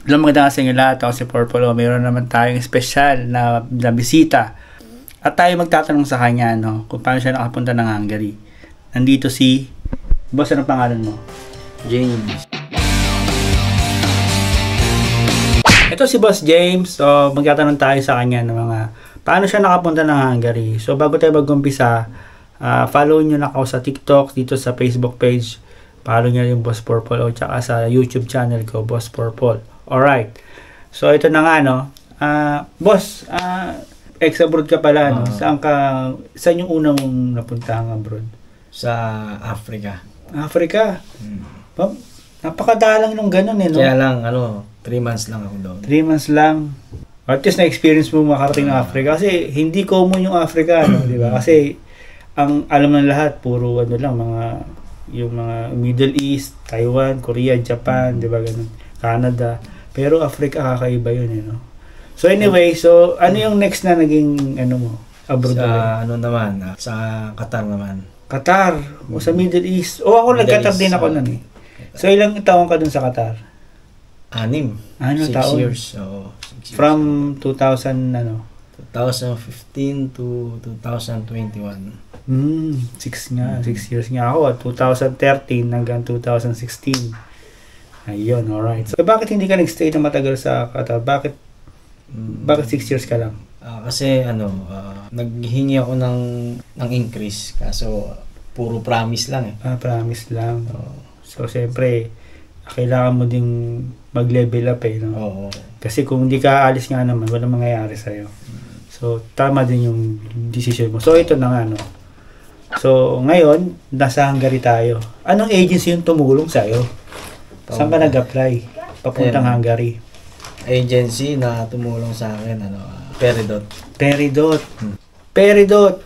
Hello, magandang sa inyo lahat. Ako si Purple. Mayroon naman tayong special na bisita. At tayo magtatanong sa kanya kung paano siya nakapunta ng Hungary. Nandito si... Boss, anong pangalan mo? James. Ito si Boss James. So, magtatanong tayo sa kanya ng mga... Paano siya nakapunta ng Hungary. So, bago tayo mag-umpisa, follow nyo na ako sa TikTok, dito sa Facebook page. Follow nyo yung Boss Purple o tsaka sa YouTube channel ko, Boss Purple. Alright. So, ito na nga, Boss, ex-abroad ka pala, Saan yung unang mong napunta abroad? Sa Africa. Africa? Napakadalang nung ganun, no? Kaya lang, 3 months lang ako doon. 3 months lang. At least na-experience mo makarating ng Africa. Kasi, hindi common yung Africa, di ba? Kasi, ang alam ng lahat, puro yung mga Middle East, Taiwan, Korea, Japan, di ba, ganun, Canada. Pero Africa, kakaiba yun, So anyway, ano yung next na naging, abroad? Sa, sa Qatar naman. Qatar, o sa Middle East. Ako nag-Qatar din ako nun, So ilang taon ka dun sa Qatar? 6. 6 taon? years. So, 6 years. From 2000, 2015 to 2021. 6 nga. 6 years nga ako. 2013 hanggang 2016. Ayun, alright. So, bakit hindi ka nag-stay na matagal sa Qatar? Bakit 6 years ka lang? Kasi, naghingi ako ng increase. Kaso, puro promise lang Promise lang. So, siyempre, kailangan mo ding mag-level up, no? Oo. Kasi kung hindi ka alis nga naman, walang mangyayari sa'yo. So, tama din yung decision mo. So, ito na nga, So, ngayon, nasa Hungary tayo. Anong agency yung tumulong sa'yo? Saan ka nag-apply? Papuntang Hungary. Agency na tumulong sa akin, Peridot. Peridot. Peridot.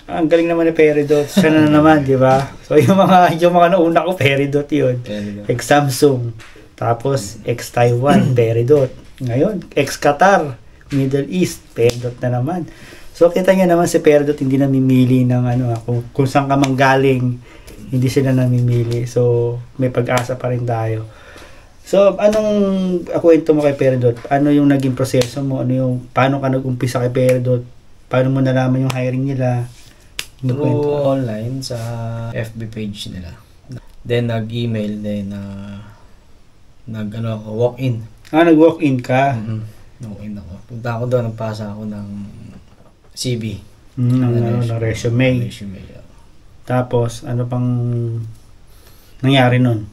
Ang galing naman ni Peridot. Siya na naman, di ba? So, yung mga nauna ko, Peridot yun. Peridot. Ex-Samsung. Tapos, ex-Taiwan, Peridot. Ngayon, ex-Qatar, Middle East, Peridot na naman. So, kita niya naman si Peridot, hindi namimili ng kung saan ka manggaling, hindi sila namimili. So, may pag-asa pa rin tayo. So, anong kwento mo kay Peridot? Ano yung naging proseso mo? Paano ka nag-umpisa kay Peridot? Paano mo nalaman yung hiring nila? Through online sa FB page nila. Then, nag-email. Then, walk-in. Nag-walk-in ka? Walk-in ako. Punta ako doon, nagpasa ako ng CV. Ng resume. Tapos, ano pang nangyari nun?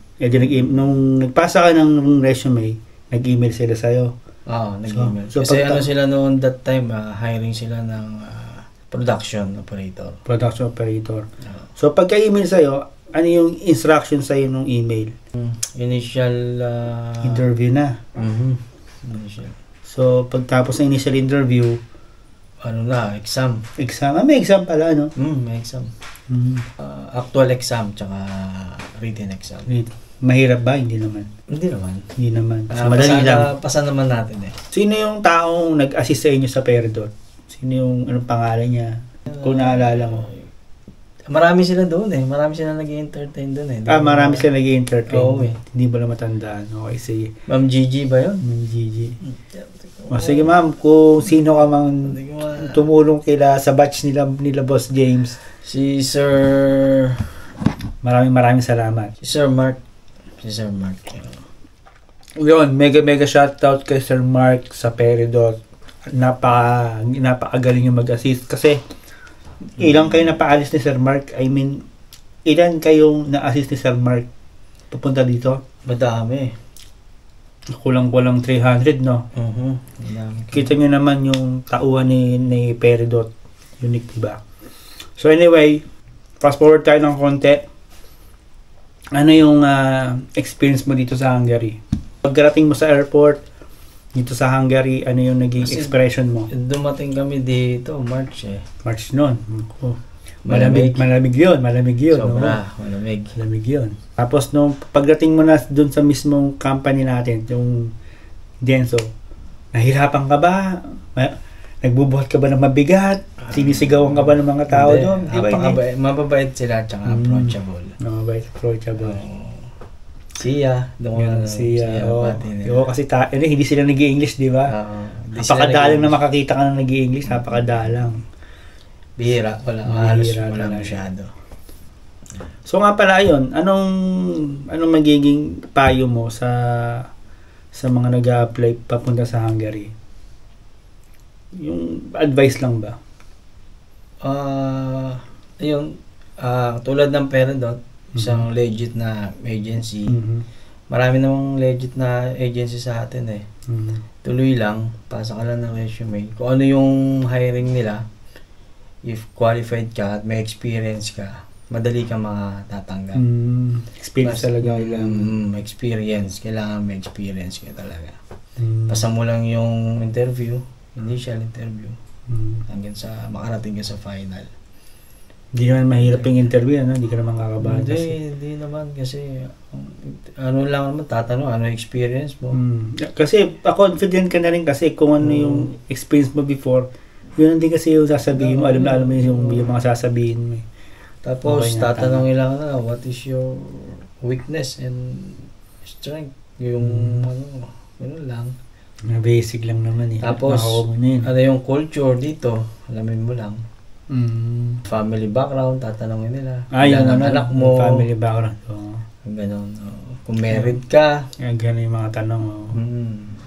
Nung nagpasa ka ng resume, nag-email sila sa'yo. Nag-email. So, kasi sila noon that time, hiring sila ng production operator. Production operator. So, pagka-email sa'yo, ano yung instruction sa'yo nung email? Initial... interview na. Initial. So, pagtapos ng initial interview, exam. Exam? May exam pala, May exam. Actual exam, tsaka written exam. Mahirap ba? Hindi naman. Hindi naman. Madali lang. Pasa naman natin Sino yung taong nag-assist sa inyo sa Peridot? Sino yung anong pangalan niya? Kung naalala mo. Marami sila doon Marami sila nag-entertain doon Marami sila nag-entertain. Oo Hindi mo lang matandaan. Okay, sige. Ma'am Gigi ba yun? Ma'am Gigi. Sige ma'am, kung sino ka mang tumulong sa batch nila Boss James. Si Sir... Maraming salamat. Si Sir Mark. Yun, mega shoutout kay Sir Mark sa Peridot. Napakagaling yung mag-assist. Kasi, ilang kayo napaalis ni Sir Mark? I mean, ilan kayong na-assist ni Sir Mark pupunta dito? Madami. Kulang 300, no? Kita nyo naman yung tauhan ni Peridot. Unique, diba? So anyway, fast forward tayo ng konti. Ano yung experience mo dito sa Hungary? Pagdating mo sa airport, dito sa Hungary, ano yung naging expression mo? Dumating kami dito, March March nun. Malamig yun. Sobra, malamig yun. Tapos nung pagdating mo na dun sa mismong company natin, yung Denso, nahirapan ka ba? Nagbubuhat ka ba ng mabigat? Sinisigawan ka ba ng mga tao doon? Mababait sila, tsaka approachable. Mababait, approachable. Siya. Kasi hindi sila nag-i-English, di ba? Napakadalang na makakita ka na nag-i-English, napakadalang. Bihira, halos wala masyado. So nga pala yun, anong magiging payo mo sa mga nag-a-apply papunta sa Hungary? Yung advice lang ba? Tulad ng Peridot, isang legit na agency. Marami namang legit na agency sa atin eh. Tuloy lang, pasa ka lang ng resume. Kung ano yung hiring nila, if qualified ka at may experience ka, madali ka matatanggap. Experience talaga lang. Experience. Kailangan may experience ka talaga. Pasa mo lang yung initial interview. Hanggang sa makarating ka sa final. Hindi naman mahirap yung interview, ano? Hindi ka naman kakabahan. Hindi naman kasi ano lang naman tatanong, ano experience mo. Kasi confident ka na rin kasi kung ano yung experience mo before, yun din kasi yung sasabihin mo, alam mo yung mga sasabihin mo. Tapos tatanungin lang na, what is your weakness and strength? Yung ano lang. Basic lang naman eh. Tapos, ano yung culture dito, alamin mo lang. Family background, tatanungin nila. Yung anak mo. Family background. Ganon. Kung married ka. Ganon yung mga tanong.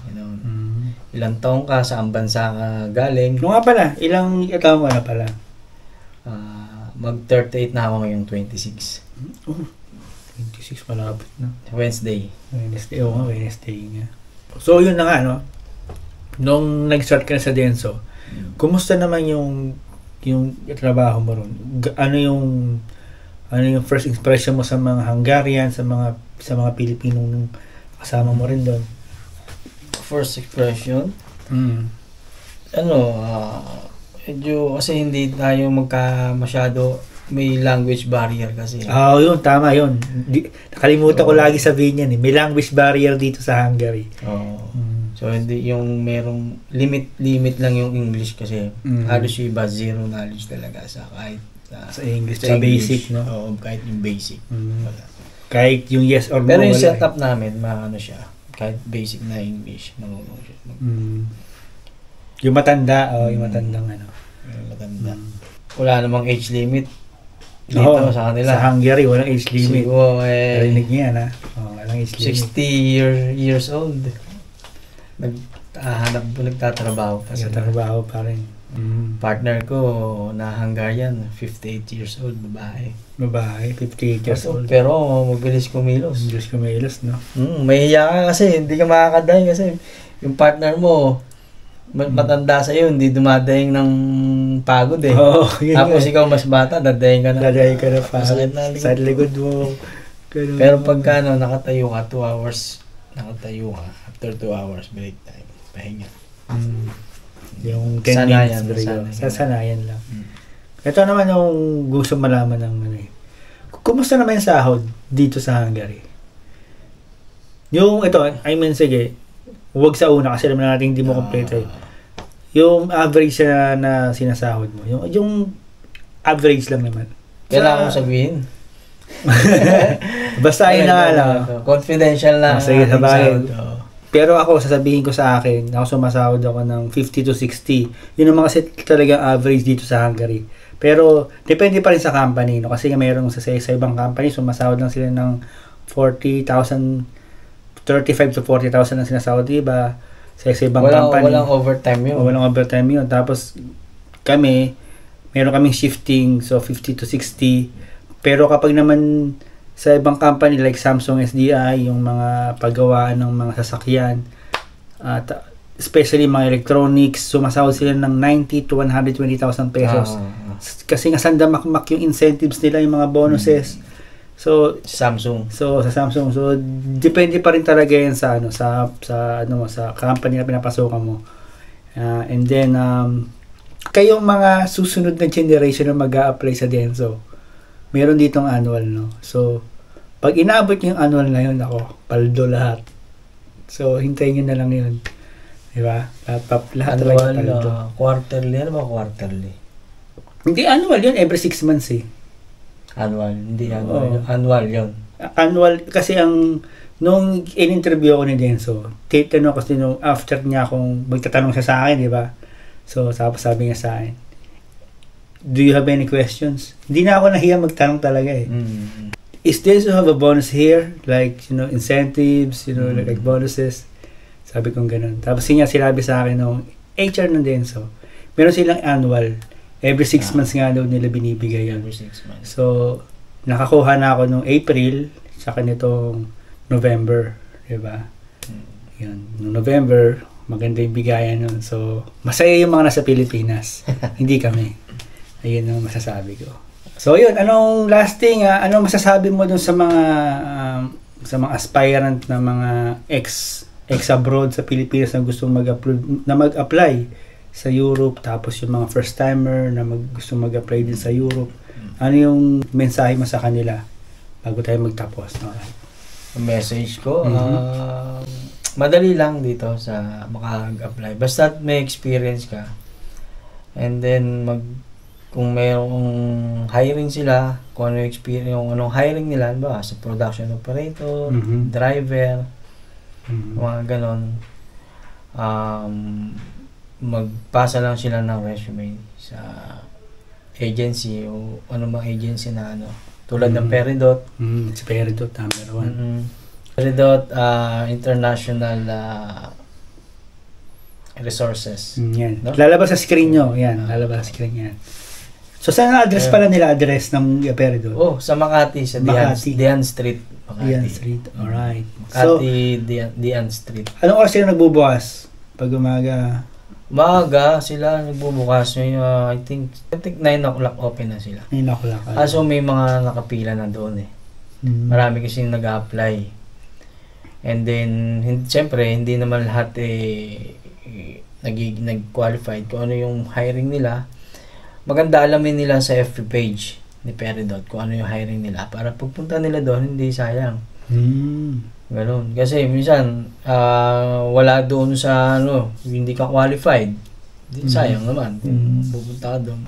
Ganon. Ilang taong ka, saan bansa ka galing. Nga pala, ilang taong ka na pala? Mag-38 na ako ngayong 26. 26 malapit na. Wednesday. Wednesday nga. So, yun na nga, no? Nung nag-start ka na sa Denso, kumusta naman yung trabaho mo ron? Ano yung first impression mo sa mga Hungarian, sa mga Pilipinong kasama mo rin doon? First impression? Medyo kasi hindi tayo masyado may language barrier kasi. Yun, tama yun. Nakalimutan ko lagi sabihin yan eh. May language barrier dito sa Hungary. So, hindi yung merong limit lang yung English kasi halos yung iba zero knowledge talaga sa kahit sa English. Sa basic, no? Oo, kahit yung basic. Kahit yung yes or no. Pero yung setup namin, siya. Kahit basic na English, marunong siya. Yung matanda, yung matandang ano. Yung matanda. Wala namang age limit dito sa kanila. Sa Hungary, walang age limit. Siguro, narinig niya yan, ha? Walang age limit. 60 years old. Nagtatrabaho pa sila. Nagtatrabaho pa rin. Partner ko na Hungarian, 58 years old, babae. 58 years old. Pero mabilis kumilos. No? Mahiya ka kasi, hindi ka makakadahin kasi yung partner mo, matanda sa'yo, hindi dumadaing ng pagod eh. Tapos ikaw mas bata, dadaing ka na. Dadaing ka na pa. Sa likod mo. Pero pagka nakatayo ka, 2 hours, after 2 hours, break time, pahinga. Yung 10 minutes break. Sasanayan lang. Ito naman yung gusto malaman ng kumusta naman yung sahod dito sa Hungary? Yung sige, huwag sa una kasi alam natin hindi mo kompleto eh. Yung average na sinasahod mo. Yung average lang naman. Kailangan mo sabihin. Basta yun na nga lang. Confidential na. Sige, sabahin. Pero ako, sasabihin ko sa akin, sumasahod ako ng 50 to 60. Yun ang mga talagang average dito sa Hungary. Pero, depende pa rin sa company. No? Kasi mayroong sa ibang company, sumasahod lang sila ng 40,000, 35 to 40,000 ang sinasahod, diba? Sa ibang company. Walang overtime yun. Walang overtime yun. Tapos, meron kaming shifting, so 50 to 60. Pero kapag naman sa ibang company like Samsung SDI, yung mga paggawaan ng mga sasakyan, at especially mga electronics, sumasahod sila ng 90 to 120,000 pesos. Kasi nga sandamakmak yung incentives nila, yung mga bonuses. So Samsung. So sa Samsung, so depende pa rin talaga yan sa sa company na pinapasukan mo. And then kayong mga susunod na generation na mag-a-apply sa Denso, meron ditong annual, no? So pag inaabot yung annual na yun, paldo lahat. So hintayin nyo na lang yun. Diba? Lahat annual, quarterly. Ano ba quarterly? Hindi annual yun, every 6 months eh. Annual, hindi annual. Annual yun. Annual, kasi nung in-interview ako ni Denso, titanong kasi nung after niya kung magtatanong siya sa akin, di ba? So, sabi niya sa akin, do you have any questions? Hindi na ako nahiya magtanong talaga eh. Is Denso have a bonus here? Like, incentives, like bonuses? Sabi kong ganun. Tapos niya sinabi sa akin nung HR ng Denso, meron silang annual. Every 6 months nga daw nila binibigay yun. Every 6 months. So, nakakuha na ako nung April, saka nitong November, diba? Yun. Nung November, maganda yung bigayan nun. So, masaya yung mga nasa Pilipinas. Hindi kami. Ayun ang masasabi ko. So, yun. Anong last thing, anong masasabi mo dun sa mga aspirant na mga ex-abroad sa Pilipinas na gustong mag-apply sa Europe, tapos yung mga first-timer na gusto mag-apply din sa Europe, ano yung mensahe mo sa kanila bago tayo magtapos? Okay. Message ko, madali lang dito sa makag-apply. Basta may experience ka. And then, kung mayroong hiring sila, kung ano yung experience, yung anong hiring nila, ba, sa production operator, driver, mga ganon, magpasa lang sila ng resume sa agency o ano mang agency na tulad ng Peridot. Si Peridot, number 1. Peridot International Resources. Yan. No? Lalabas sa screen nyo. Yan. Lalabas sa screen yan. So, saan ang address pala nila? Address ng Peridot? Sa Makati. Sa Dian Street. Makati. Dian Street. Alright. Makati, Dian Street. Anong oras sila nagbubukas? Pag umaga? Maaga sila nagbubukas. I think 9 o'clock open na sila. 9 o'clock. So may mga nakapila na doon eh. Marami kasi nag-apply. And then, siyempre, hindi naman lahat nag-qualified. Kung ano yung hiring nila, maganda alamin nila sa FB page ni Peridot kung ano yung hiring nila. Para pagpunta nila doon, hindi sayang. Ganun. Kasi minsan, wala doon sa hindi ka qualified. Sayang naman. Pupunta ka doon.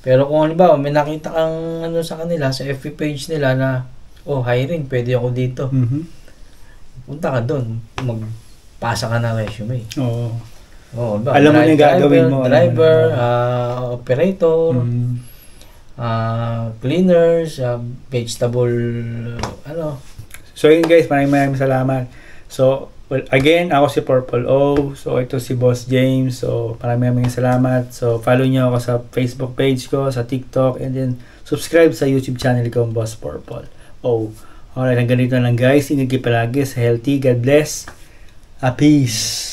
Pero kung halimbawa, may nakita kang sa kanila, sa FB page nila na, hiring, pwede ako dito. Punta ka doon. Magpasa ka ng resume. Oo. Alam mo na yung gagawin mo. Driver, operator, cleaners, vegetable, So yun guys, maraming salamat. So, again, ako si Purple O. So, ito si Boss James. So, maraming salamat. So, follow nyo ako sa Facebook page ko, sa TikTok, and then subscribe sa YouTube channel ko, Boss Purple O. Alright, hanggang dito lang guys. Ingat kayo palagi sa healthy. God bless. Peace.